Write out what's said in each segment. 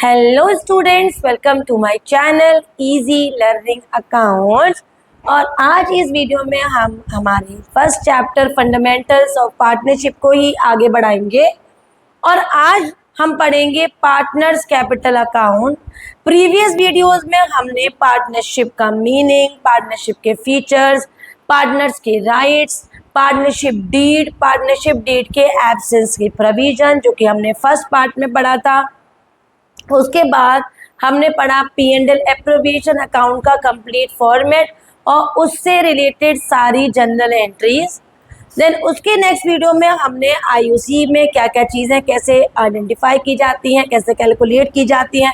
Hello students, welcome to my channel easy learning accounts. और आज इस वीडियो में हम हमारे first chapter fundamentals of partnership को ही आगे बढ़ाएंगे। और आज हम पढ़ेंगे partners capital account. Previous videos में हमने पार्टनरशिप का मीनिंग, पार्टनरशिप के फीचर्स, पार्टनर्स के राइट्स, पार्टनरशिप डीड के एब्सेंस की प्रोविजन, जो कि हमने फर्स्ट पार्ट में पढ़ा था। उसके बाद हमने पढ़ा P&L एप्रोप्रिएशन अकाउंट का कंप्लीट फॉर्मेट और उससे रिलेटेड सारी जनरल एंट्रीज। देन उसके नेक्स्ट वीडियो में हमने IUC में क्या क्या चीज़ें कैसे आइडेंटिफाई की जाती हैं, कैसे कैलकुलेट की जाती हैं,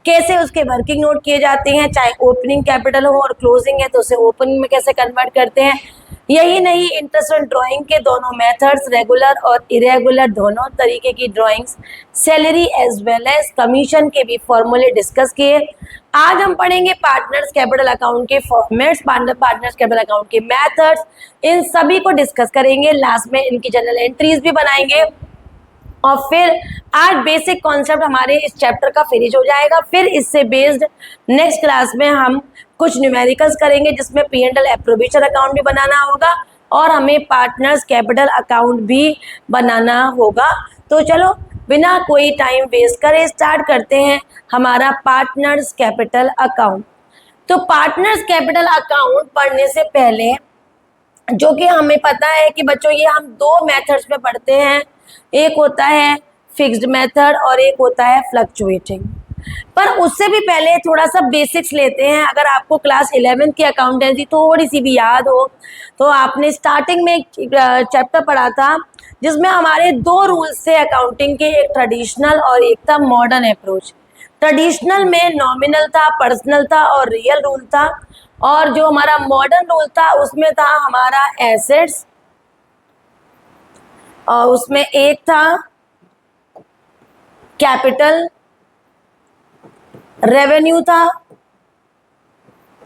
कैसे उसके वर्किंग नोट किए जाते हैं, चाहे ओपनिंग कैपिटल हो और क्लोजिंग है तो उसे ओपनिंग में कैसे कन्वर्ट करते हैं। यही नहीं, इंटरेस्ट ऑन ड्राइंग के दोनों मेथड्स, रेगुलर और इरेगुलर दोनों तरीके की drawings, salary as well as commission के भी फॉर्मूले डिस्कस किए। आज हम पढ़ेंगे पार्टनर्स कैपिटल अकाउंट के फॉर्मेट्स, पार्टनर्स कैपिटल अकाउंट के मेथड्स, इन सभी को डिस्कस करेंगे। लास्ट में इनकी जनरल एंट्रीज भी बनाएंगे और फिर आज बेसिक कॉन्सेप्ट हमारे इस चैप्टर का फिनिश हो जाएगा। फिर इससे बेस्ड नेक्स्ट क्लास में हम कुछ न्यूमेरिकल्स करेंगे, जिसमें P&L एप्रोप्रिएशन अकाउंट भी बनाना होगा और हमें पार्टनर्स कैपिटल अकाउंट भी बनाना होगा। तो चलो बिना कोई टाइम वेस्ट करे स्टार्ट करते हैं हमारा पार्टनर्स कैपिटल अकाउंट। तो पार्टनर्स कैपिटल अकाउंट पढ़ने से पहले, जो कि हमें पता है कि बच्चों ये हम दो मेथड्स में पढ़ते हैं, एक होता है फिक्स्ड मेथड और एक होता है फ्लक्चुएटिंग। पर उससे भी पहले थोड़ा सा बेसिक्स लेते हैं। अगर आपको क्लास 11 की अकाउंटेंसी थोड़ी सी भी याद हो तो आपने स्टार्टिंग में एक चैप्टर पढ़ा था जिसमें हमारे दो रूल्स थे अकाउंटिंग के, एक ट्रेडिशनल और एक था मॉडर्न अप्रोच। ट्रेडिशनल में नॉमिनल था, पर्सनल था और रियल रूल था, और जो हमारा मॉडर्न रूल था उसमें था हमारा एसेट्स, और उसमें एक था कैपिटल, रेवेन्यू था,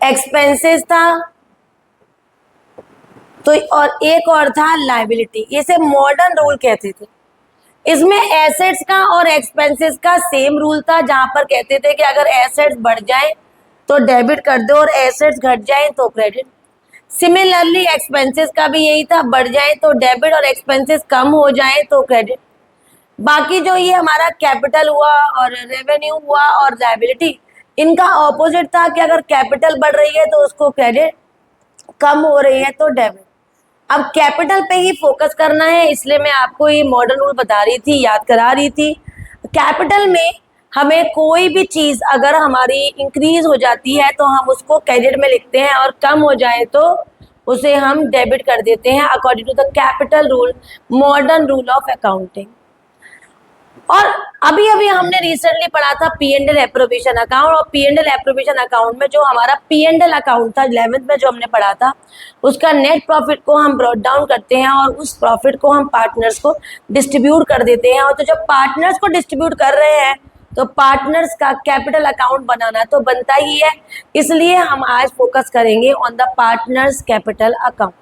एक्सपेंसेस था, तो और एक और था लायबिलिटी। इसे मॉडर्न रूल कहते थे। इसमें एसेट्स का और एक्सपेंसेस का सेम रूल था, जहां पर कहते थे कि अगर एसेट्स बढ़ जाए तो डेबिट कर दो और एसेट्स घट जाए तो क्रेडिट। सिमिलरली एक्सपेंसेस का भी यही था, बढ़ जाए तो डेबिट और एक्सपेंसेस कम हो जाए तो क्रेडिट। बाकी जो ये हमारा कैपिटल हुआ और रेवेन्यू हुआ और लायबिलिटी, इनका ऑपोजिट था कि अगर कैपिटल बढ़ रही है तो उसको क्रेडिट, कम हो रही है तो डेबिट। अब कैपिटल पे ही फोकस करना है, इसलिए मैं आपको ये मॉडर्न रूल बता रही थी, याद करा रही थी। कैपिटल में हमें कोई भी चीज़ अगर हमारी इंक्रीज हो जाती है तो हम उसको क्रेडिट में लिखते हैं और कम हो जाए तो उसे हम डेबिट कर देते हैं, according to the capital rule, modern rule of accounting. और अभी अभी हमने रिसेंटली पढ़ा था P&L एप्रोप्रिएशन अकाउंट, और P&L एप्रोप्रिएशन अकाउंट में जो हमारा P&L अकाउंट था 11th में जो हमने पढ़ा था, उसका नेट प्रॉफिट को हम ब्रॉट डाउन करते हैं और उस प्रॉफिट को हम पार्टनर्स को डिस्ट्रीब्यूट कर देते हैं। और तो जब पार्टनर्स को डिस्ट्रीब्यूट कर रहे हैं तो पार्टनर्स का कैपिटल अकाउंट बनाना तो बनता ही है, इसलिए हम आज फोकस करेंगे on the partners capital account.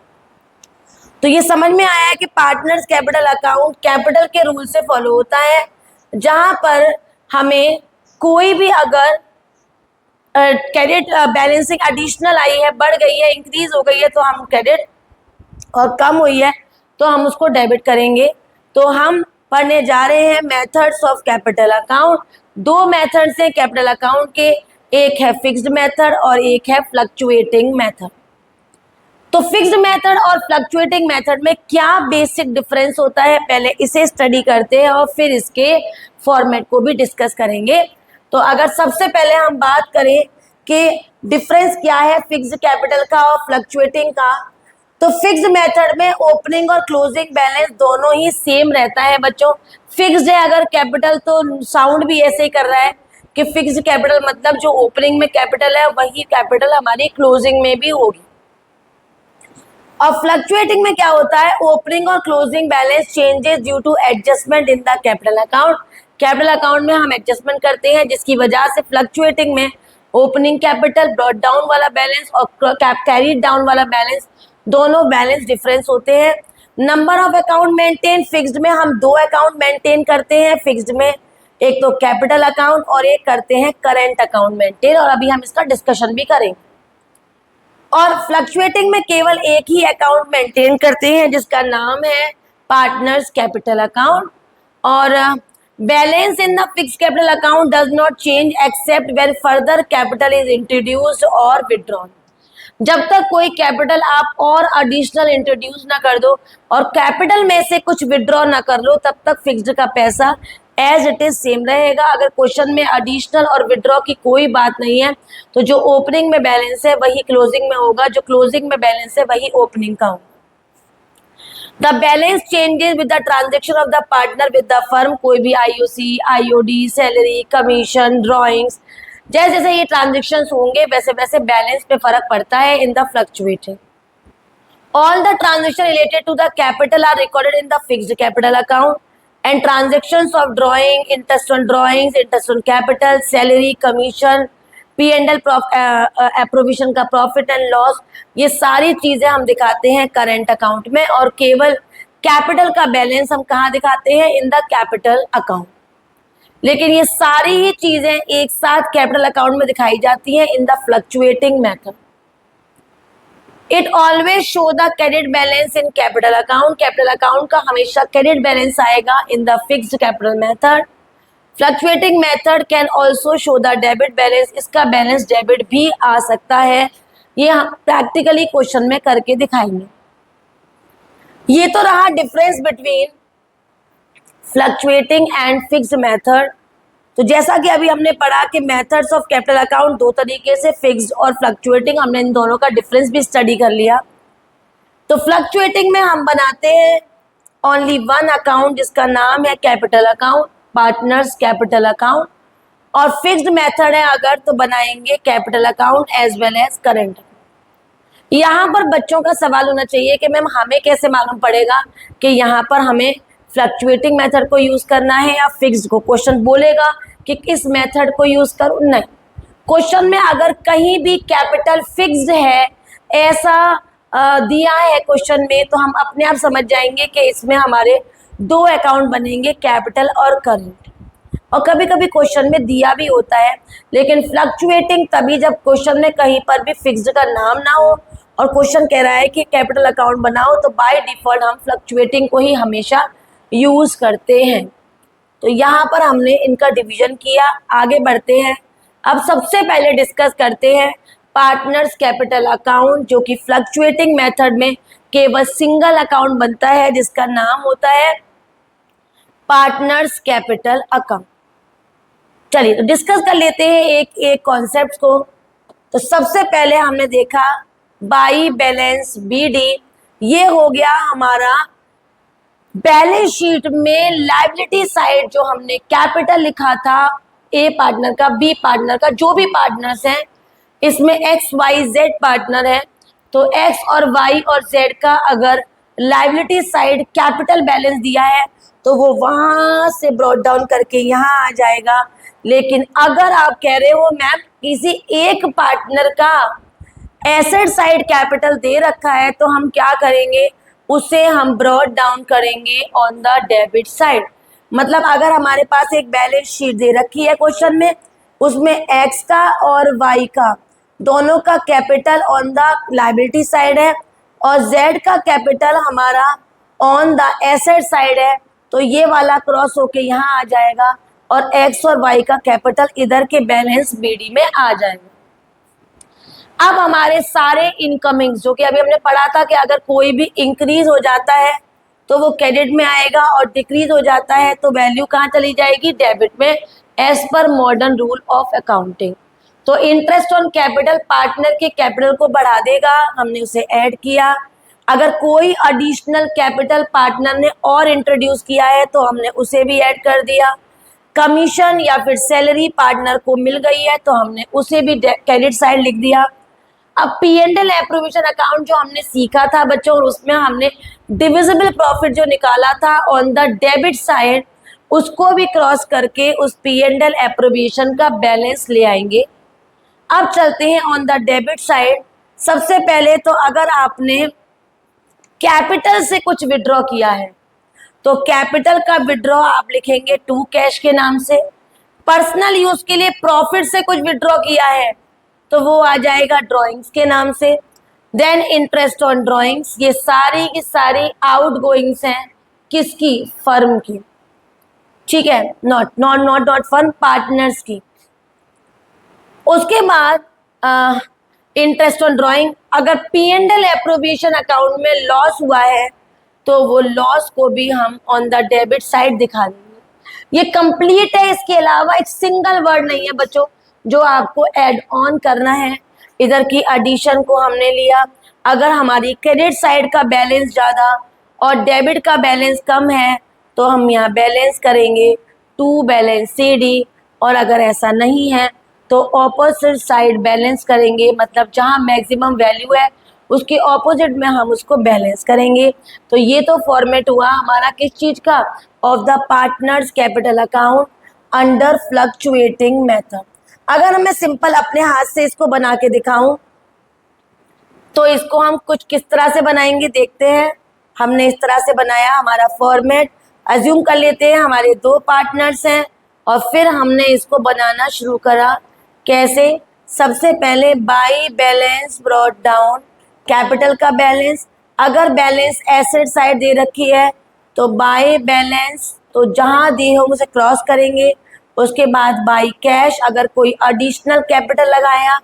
तो ये समझ में आया है कि पार्टनर्स कैपिटल अकाउंट कैपिटल के रूल से फॉलो होता है, जहां पर हमें कोई भी अगर क्रेडिट बैलेंसिंग एडिशनल आई है, बढ़ गई है, इंक्रीज हो गई है तो हम क्रेडिट, और कम हुई है तो हम उसको डेबिट करेंगे। तो हम पढ़ने जा रहे हैं मेथड्स ऑफ कैपिटल अकाउंट। दो मेथड्स हैं कैपिटल अकाउंट के, एक है फिक्स्ड मेथड और एक है फ्लक्चुएटिंग मेथड। तो फिक्स्ड मेथड और फ्लक्चुएटिंग मेथड में क्या बेसिक डिफरेंस होता है, पहले इसे स्टडी करते हैं और फिर इसके फॉर्मेट को भी डिस्कस करेंगे। तो अगर सबसे पहले हम बात करें कि डिफरेंस क्या है फिक्स्ड कैपिटल का और फ्लक्चुएटिंग का, तो फिक्स्ड मेथड में ओपनिंग और क्लोजिंग बैलेंस दोनों ही सेम रहता है बच्चों। फिक्स्ड है अगर कैपिटल तो साउंड भी ऐसे ही कर रहा है कि फिक्स्ड कैपिटल मतलब जो ओपनिंग में कैपिटल है वही कैपिटल हमारी क्लोजिंग में भी होगी। और फ्लक्चुएटिंग में क्या होता है, ओपनिंग और closing balance changes due to adjustment in the capital account. Capital account में हम एडजस्टमेंट करते हैं, जिसकी वजह से फ्लक्चुएटिंग में ओपनिंग कैपिटल, ब्रॉट डाउन वाला बैलेंस और कैरीड डाउन वाला बैलेंस, दोनों बैलेंस डिफरेंस होते हैं। Number of account maintain, fixed में हम 2 अकाउंट मेंटेन करते हैं फिक्स्ड में, एक तो कैपिटल अकाउंट और एक करते हैं करेंट अकाउंट मेंटेन, और अभी हम इसका डिस्कशन भी करेंगे। और फ्लक्चुएटिंग में केवल एक ही अकाउंट मेंटेन करते हैं जिसका नाम है पार्टनर्स कैपिटल अकाउंट, और balance in the fix capital account does not change except when further capital is introduced और विथड्रॉन। जब तक कोई कैपिटल आप और एडिशनल इंट्रोड्यूस ना कर दो और कैपिटल में से कुछ विड्रॉ ना कर लो, तब तक फिक्स्ड का पैसा एज इट इज सेम रहेगा। अगर क्वेश्चन में एडिशनल और विड्रॉ की कोई बात नहीं है तो जो ओपनिंग में बैलेंस है वही क्लोजिंग में होगा, जो क्लोजिंग में बैलेंस है वही ओपनिंग का होगा। The balance changes with the transaction of the partner with the firm. कोई भी IOC, IOD, salary, commission, drawings, जैसे जैसे ये ट्रांजेक्शन्स होंगे वैसे वैसे बैलेंस पे फर्क पड़ता है in the fluctuating. All the transaction related to the capital are recorded in the fixed capital account and transactions of drawing, interest on drawings, interest on capital, salary, commission, P&L provision का profit and loss, ये सारी चीजें हम दिखाते हैं current account में, और केवल कैपिटल का बैलेंस हम कहाँ दिखाते हैं? इन द कैपिटल अकाउंट। लेकिन ये सारी ही चीजें एक साथ कैपिटल अकाउंट में दिखाई जाती हैं इन the fluctuating method. It always show the credit balance in capital account. Capital account का हमेशा क्रेडिट बैलेंस आएगा इन the fixed capital method. Fluctuating method can also show the debit balance. इसका बैलेंस डेबिट भी आ सकता है, ये हम प्रैक्टिकली क्वेश्चन में करके दिखाएंगे। ये तो रहा difference between fluctuating and fixed method. तो जैसा कि अभी हमने पढ़ा कि मेथड्स ऑफ कैपिटल अकाउंट दो तरीके से, फिक्स्ड और फ्लक्चुएटिंग, हमने इन दोनों का डिफरेंस भी स्टडी कर लिया। तो फ्लक्चुएटिंग में हम बनाते हैं ओनली वन अकाउंट जिसका नाम है capital account, partners capital account, और फिक्स्ड मेथड है अगर तो बनाएंगे capital account as well as current. यहाँ पर बच्चों का सवाल होना चाहिए कि मैम हमें कैसे मालूम पड़ेगा कि यहाँ पर हमें फ्लक्चुएटिंग मेथड को यूज करना है या फिक्स्ड को? क्वेश्चन बोलेगा कि किस मेथड को यूज करूं? नहीं, क्वेश्चन में अगर कहीं भी कैपिटल फिक्स्ड है ऐसा दिया है क्वेश्चन में, तो हम अपने आप समझ जाएंगे कि इसमें हमारे दो अकाउंट बनेंगे, कैपिटल और करंट। और कभी कभी क्वेश्चन में दिया भी होता है, लेकिन फ्लक्चुएटिंग तभी जब क्वेश्चन में कहीं पर भी फिक्स्ड का नाम ना हो और क्वेश्चन कह रहा है कि कैपिटल अकाउंट बनाओ, तो बाय डिफॉल्ट हम फ्लक्चुएटिंग को ही हमेशा यूज करते हैं। तो यहाँ पर हमने इनका डिवीजन किया। आगे बढ़ते हैं, अब सबसे पहले डिस्कस करते हैं पार्टनर्स कैपिटल अकाउंट, जो कि फ्लक्चुएटिंग मेथड में केवल सिंगल अकाउंट बनता है जिसका नाम होता है पार्टनर्स कैपिटल अकाउंट। चलिए तो डिस्कस कर लेते हैं एक एक कॉन्सेप्ट को। तो सबसे पहले हमने देखा बाई बैलेंस BD, ये हो गया हमारा बैलेंस शीट में लायबिलिटी साइड, जो हमने कैपिटल लिखा था A पार्टनर का, B पार्टनर का, जो भी पार्टनर्स हैं इसमें XYZ पार्टनर है, तो X और Y और Z का अगर लायबिलिटी साइड कैपिटल बैलेंस दिया है तो वो वहां से ब्रॉट डाउन करके यहाँ आ जाएगा। लेकिन अगर आप कह रहे हो मैम किसी एक पार्टनर का एसेट साइड कैपिटल दे रखा है, तो हम क्या करेंगे? उसे हम ब्रॉट डाउन करेंगे ऑन द डेबिट साइड। मतलब अगर हमारे पास एक बैलेंस शीट दे रखी है क्वेश्चन में, उसमें X का और Y का दोनों का capital on the liability side है और Z का कैपिटल हमारा ऑन द एसेट साइड है, तो ये वाला क्रॉस होके यहाँ आ जाएगा और X और Y का कैपिटल इधर के बैलेंस BD में आ जाएगा। अब हमारे सारे इनकमिंग्स, जो कि अभी हमने पढ़ा था कि अगर कोई भी इंक्रीज हो जाता है तो वो क्रेडिट में आएगा और डिक्रीज हो जाता है तो वैल्यू कहाँ चली जाएगी? डेबिट में, एज पर मॉडर्न रूल ऑफ अकाउंटिंग। तो इंटरेस्ट ऑन कैपिटल पार्टनर के कैपिटल को बढ़ा देगा, हमने उसे ऐड किया। अगर कोई एडिशनल कैपिटल पार्टनर ने और इंट्रोड्यूस किया है तो हमने उसे भी ऐड कर दिया। कमीशन या फिर सैलरी पार्टनर को मिल गई है तो हमने उसे भी क्रेडिट साइड लिख दिया। अब P&L एप्रोविजन अकाउंट जो हमने सीखा था बच्चों, और उसमें हमने डिविजिबल प्रॉफिट जो निकाला था ऑन द डेबिट साइड, उसको भी क्रॉस करके उस P&L एप्रोविजन का बैलेंस ले आएंगे। अब चलते हैं ऑन द डेबिट साइड। सबसे पहले तो अगर आपने कैपिटल से कुछ विड्रॉ किया है तो कैपिटल का विड्रॉ आप लिखेंगे टू कैश के नाम से। पर्सनल यूज के लिए प्रॉफिट से कुछ विड्रॉ किया है तो वो आ जाएगा ड्रॉइंग्स के नाम से। देन इंटरेस्ट ऑन ड्रॉइंग्स, ये सारी की सारी आउट गोइंग्स हैं किसकी, फर्म की, ठीक है, नॉट फर्म, पार्टनर्स की। उसके बाद इंटरेस्ट ऑन ड्रॉइंग, अगर P&L एप्रोविएशन अकाउंट में लॉस हुआ है तो वो लॉस को भी हम ऑन द डेबिट साइड दिखा देंगे। ये कंप्लीट है, इसके अलावा एक सिंगल वर्ड नहीं है बच्चों जो आपको ऐड ऑन करना है। इधर की एडिशन को हमने लिया, अगर हमारी क्रेडिट साइड का बैलेंस ज़्यादा और डेबिट का बैलेंस कम है तो हम यहाँ बैलेंस करेंगे टू बैलेंस CD, और अगर ऐसा नहीं है तो ऑपोजिट साइड बैलेंस करेंगे, मतलब जहाँ मैक्सिमम वैल्यू है उसके ऑपोजिट में हम उसको बैलेंस करेंगे। तो ये तो फॉर्मेट हुआ हमारा किस चीज़ का, of the partners capital account under fluctuating method. अगर मैं सिंपल अपने हाथ से इसको बना के दिखाऊं तो इसको हम कुछ किस तरह से बनाएंगे देखते हैं। हमने इस तरह से बनाया, हमारा फॉर्मेट अज्यूम कर लेते हैं हमारे दो पार्टनर्स हैं और फिर हमने इसको बनाना शुरू करा। कैसे, सबसे पहले by balance brought down capital का बैलेंस, अगर बैलेंस एसेट साइड दे रखी है तो बाई बैलेंस, तो जहां दिए हो उसे क्रॉस करेंगे। उसके बाद बाई कैश, अगर कोई एडिशनल कैपिटल लगाया,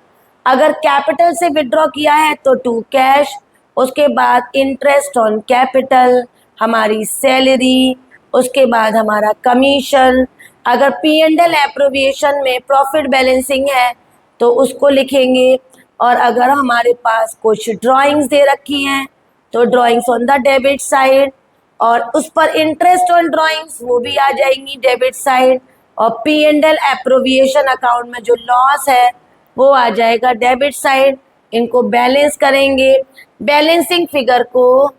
अगर कैपिटल से विड्रॉ किया है तो टू कैश। उसके बाद इंटरेस्ट ऑन कैपिटल, हमारी सैलरी, उसके बाद हमारा कमीशन। अगर P&L एप्रोविएशन में प्रॉफिट बैलेंसिंग है तो उसको लिखेंगे, और अगर हमारे पास कुछ ड्राइंग्स दे रखी हैं तो drawings on the debit side, और उस पर इंटरेस्ट ऑन ड्राइंग्स वो भी आ जाएंगी डेबिट साइड, और P&L एप्रोविएशन अकाउंट में जो लॉस है वो आ जाएगा डेबिट साइड। इनको बैलेंस करेंगे, बैलेंसिंग फिगर को,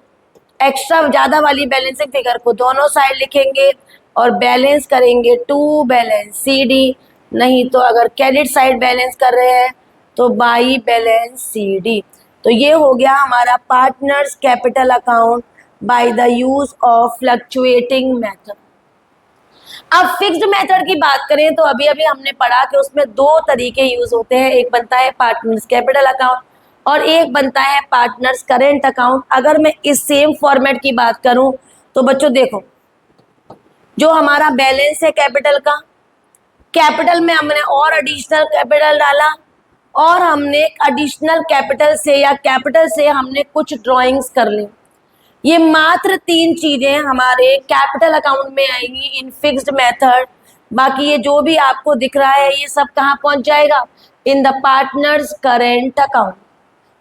एक्स्ट्रा ज़्यादा वाली बैलेंसिंग फिगर को दोनों साइड लिखेंगे और बैलेंस करेंगे टू बैलेंस CD, नहीं तो अगर क्रेडिट साइड बैलेंस कर रहे हैं तो बाई बैलेंस CD। तो ये हो गया हमारा partners capital account by the use of fluctuating method. अब फिक्स्ड मेथड की बात करें तो अभी अभी हमने पढ़ा कि उसमें दो तरीके यूज होते हैं, एक बनता है पार्टनर्स कैपिटल अकाउंट और एक बनता है पार्टनर्स करेंट अकाउंट। अगर मैं इस सेम फॉर्मेट की बात करूं तो बच्चों देखो, जो हमारा बैलेंस है कैपिटल का, कैपिटल में हमने और एडिशनल कैपिटल डाला और हमने एडिशनल कैपिटल से या कैपिटल से हमने कुछ ड्राइंग्स कर ली। ये मात्र तीन चीजें हमारे कैपिटल अकाउंट में आएंगी इन फिक्स्ड मेथड। बाकी ये जो भी आपको दिख रहा है ये सब कहाँ पहुंच जाएगा, in the partners current account.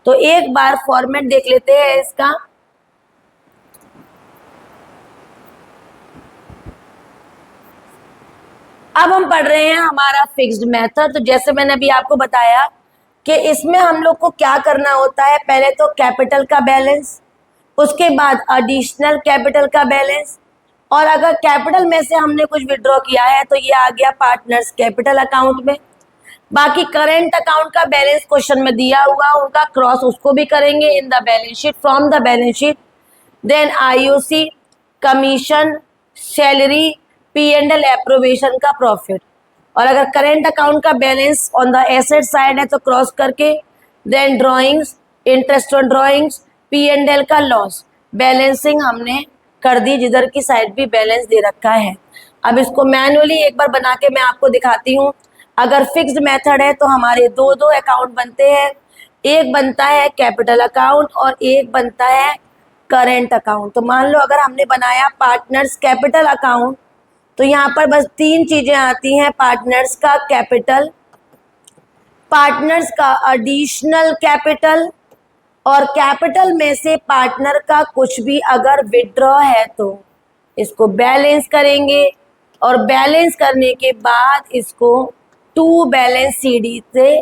तो एक बार फॉर्मेट देख लेते हैं इसका। अब हम पढ़ रहे हैं हमारा फिक्स्ड मेथड। तो जैसे मैंने अभी आपको बताया कि इसमें हम लोग को क्या करना होता है, पहले तो कैपिटल का बैलेंस, उसके बाद एडिशनल कैपिटल का बैलेंस, और अगर कैपिटल में से हमने कुछ विड्रॉ किया है तो ये आ गया पार्टनर्स कैपिटल अकाउंट में। बाकी करेंट अकाउंट का बैलेंस क्वेश्चन में दिया हुआ होगा, क्रॉस उसको भी करेंगे in the balance sheet, from the balance sheet. Then IOC, commission, salary, P&L appropriation का प्रॉफिट, और अगर करेंट अकाउंट का balance on the asset side है तो क्रॉस करके, then drawings, interest on drawings, P&L का लॉस, बैलेंसिंग हमने कर दी जिधर की साइड भी बैलेंस दे रखा है। अब इसको मैनुअली एक बार बना के मैं आपको दिखाती हूँ। अगर फिक्स्ड मेथड है तो हमारे दो दो अकाउंट बनते हैं, एक बनता है कैपिटल अकाउंट और एक बनता है करेंट अकाउंट। तो मान लो अगर हमने बनाया पार्टनर्स कैपिटल अकाउंट तो यहाँ पर बस तीन चीजें आती हैं, पार्टनर्स का कैपिटल, पार्टनर्स का एडिशनल कैपिटल, और कैपिटल में से पार्टनर का कुछ भी अगर विड्रॉ है तो इसको बैलेंस करेंगे, और बैलेंस करने के बाद इसको टू बैलेंस CD से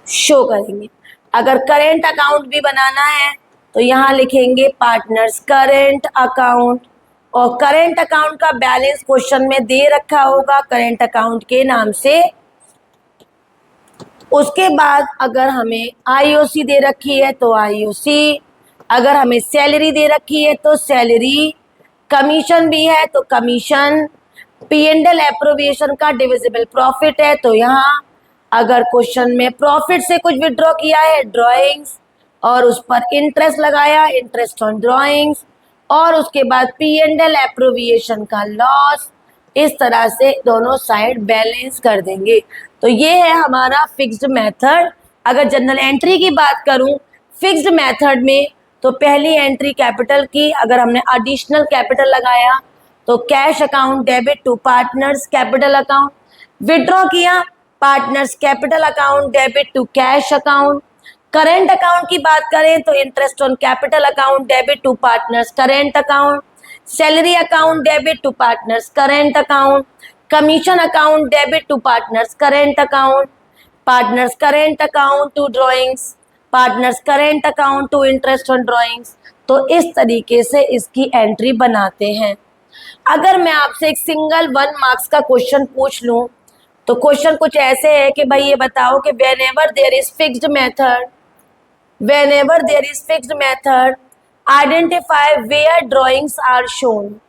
शो करेंगे। अगर करेंट अकाउंट भी बनाना है तो यहाँ लिखेंगे पार्टनर्स करेंट अकाउंट, और करेंट अकाउंट का बैलेंस क्वेश्चन में दे रखा होगा करेंट अकाउंट के नाम से। उसके बाद अगर हमें IOC दे रखी है तो IOC, अगर हमें सैलरी दे रखी है तो सैलरी, कमीशन भी है तो कमीशन, P&L एप्रोविएशन का डिविजिबल प्रॉफिट है तो यहाँ अगर क्वेश्चन में प्रॉफिट से कुछ विड्रॉ किया है ड्रॉइंग्स और उस पर इंटरेस्ट लगाया इंटरेस्ट ऑन ड्रॉइंग्स और उसके बाद P&L एप्रोविएशन का लॉस, इस तरह से दोनों साइड बैलेंस कर देंगे। तो ये है हमारा फिक्स्ड मेथड। अगर जनरल एंट्री की बात करूं फिक्स्ड मेथड में तो पहली एंट्री कैपिटल की, अगर हमने एडिशनल कैपिटल लगाया तो cash account debit to partners capital account, withdraw किया partners capital account debit to cash account. Current account की बात करें तो interest on capital account debit to partners current account, salary account debit to partners current account, commission account debit to partners current account, partners current account to drawings, partners current account to interest on drawings. तो इस तरीके से इसकी entry बनाते हैं। अगर मैं आपसे एक सिंगल 1 मार्क्स का क्वेश्चन पूछ लूं तो क्वेश्चन कुछ ऐसे है कि भाई ये बताओ कि whenever there is fixed method identify where drawings are shown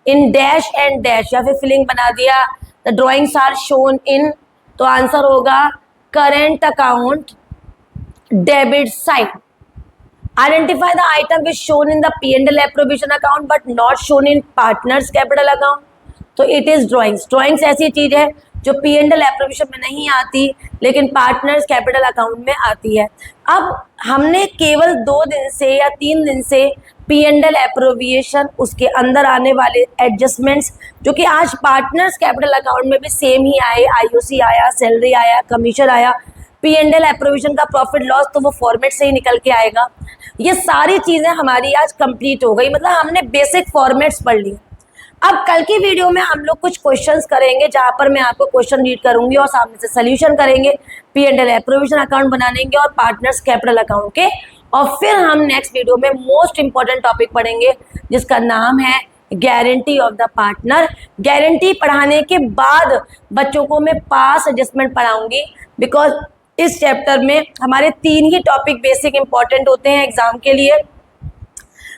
in dash and dash, या फिर फिलिंग बना दिया the drawings are shown in, तो आंसर होगा current account debit side. Identify the item which shown in the P&L appropriation account but not shown in partners capital account, तो it is drawings. drawings ऐसी चीज है जो P&L एप्रोविएशन में नहीं आती लेकिन पार्टनर्स कैपिटल अकाउंट में आती है। अब हमने केवल 2 दिन से या 3 दिन से P&L एप्रोविएशन, उसके अंदर आने वाले एडजस्टमेंट्स जो कि आज पार्टनर्स कैपिटल अकाउंट में भी सेम ही आए, IOC आया, सैलरी आया, कमीशन आया, P&L एप्रोविएशन का प्रॉफिट लॉस तो वो फॉर्मेट से ही निकल के आएगा। ये सारी चीज़ें हमारी आज कंप्लीट हो गई, मतलब हमने बेसिक फॉर्मेट्स पढ़ ली। अब कल की वीडियो में हम लोग कुछ क्वेश्चंस करेंगे जहां पर मैं आपको क्वेश्चन रीड करूंगी और सामने से सोल्यूशन करेंगे, P&L एप्रोविएशन अकाउंट बनाएंगे और पार्टनर्स कैपिटल अकाउंट के, और फिर हम नेक्स्ट वीडियो में मोस्ट इंपॉर्टेंट टॉपिक पढ़ेंगे जिसका नाम है guarantee of the partner. Guarantee पढ़ाने के बाद बच्चों को मैं पास एडजस्टमेंट पढ़ाऊंगी, बिकॉज इस चैप्टर में हमारे 3 ही टॉपिक बेसिक इंपॉर्टेंट होते हैं एग्जाम के लिए।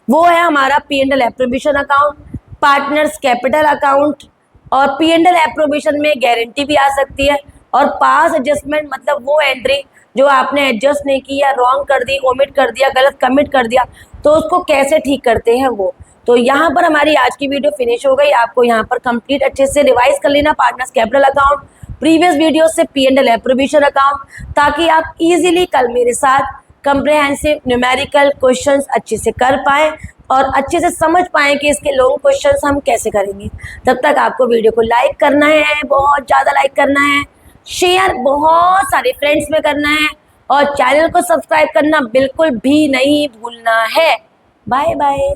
वो है हमारा P&L appropriation account, partners capital account, और P&L एप्रोविएशन में गारंटी भी आ सकती है, और पास एडजस्टमेंट मतलब वो एंट्री जो आपने एडजस्ट नहीं की या रॉन्ग कर दी, ओमिट कर दिया, गलत कमिट कर दिया, तो उसको कैसे ठीक करते हैं वो। तो यहाँ पर हमारी आज की वीडियो फिनिश हो गई। आपको यहाँ पर कंप्लीट अच्छे से रिवाइज कर लेना partners capital account, previous video से P&L एप्रोविएशन अकाउंट, ताकि आप इजीली कल मेरे साथ कंप्रिहेंसिव न्यूमेरिकल क्वेश्चंस अच्छे से कर पाएँ और अच्छे से समझ पाएँ कि इसके लॉन्ग क्वेश्चंस हम कैसे करेंगे। तब तक आपको वीडियो को लाइक करना है, बहुत ज़्यादा लाइक करना है, शेयर बहुत सारे फ्रेंड्स में करना है, और चैनल को सब्सक्राइब करना बिल्कुल भी नहीं भूलना है। Bye bye.